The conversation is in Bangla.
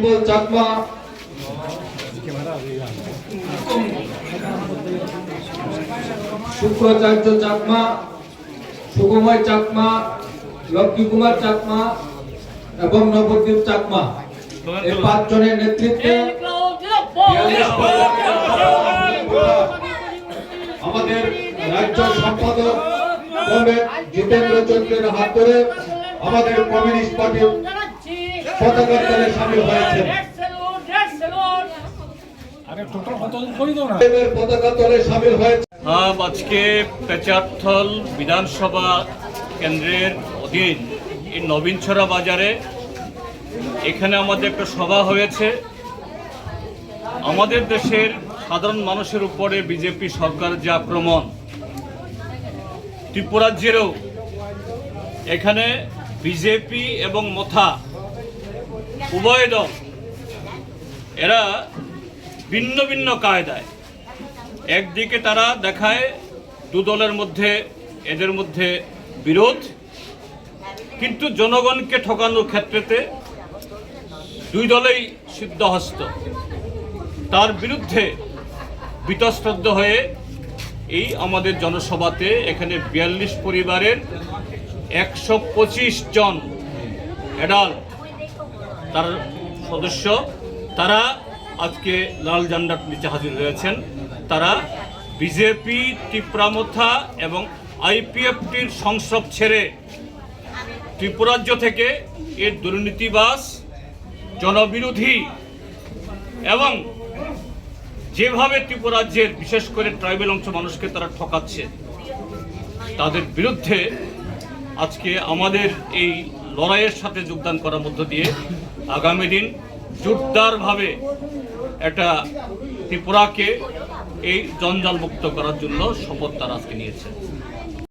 বিমল চাকমা, শুক্রাচার্য চাকমা, সুগময় চাকমা, লক্ষ্মী কুমার চাকমা এবং নবদ্বীপ চাকমা, এই 5 জনের নেতৃত্বে আমাদের রাজ্য সম্পাদক কমরেড জিতেন্দ্র চন্দ্রের হাত ধরে আমাদের কমিউনিস্ট পার্টির পতাকা তলে শামিল হয়েছে। আজকে পেচারথল বিধানসভা কেন্দ্রের অধীন এই নবীনছড়া বাজারে এখানে আমাদের একটা সভা হয়েছে। আমাদের দেশের সাধারণ মানুষের উপরে বিজেপি সরকার যে আক্রমণ, ত্রিপুরাজ্যেরও এখানে বিজেপি এবং মথা উভয় দল এরা ভিন্ন ভিন্ন কায়দায় একদিকে তারা দেখায় দু দলের মধ্যে এদের মধ্যে বিরোধ, কিন্তু জনগণকে ঠকানোর ক্ষেত্রেতে দুই দলেই সিদ্ধহস্ত। তার বিরুদ্ধে বীতশ্রদ্ধ হয়ে এই আমাদের জনসভাতে এখানে 42 পরিবারের 125 জন অ্যাডাল্ট তার সদস্য তারা আজকে লাল ঝান্ডার নিচে হাজির হয়েছেন। তারা বিজেপি, ত্রিপুরামথা এবং আইপিএফটির সংস্রব ছেড়ে ত্রিপুরাজ্য থেকে এর দুর্নীতিবাজ, জনবিরোধী এবং যেভাবে ত্রিপুরাজ্যের বিশেষ করে ট্রাইবেল অংশ মানুষকে তারা ঠকাচ্ছে, তাদের বিরুদ্ধে আজকে আমাদের এই লড়াইয়ের সাথে যোগদান করার মধ্য দিয়ে আগামী দিন জোরদারভাবে একটা ত্রিপুরাকে এই জঞ্জাল মুক্ত করার জন্য শপথ তারা আজকে নিয়েছে।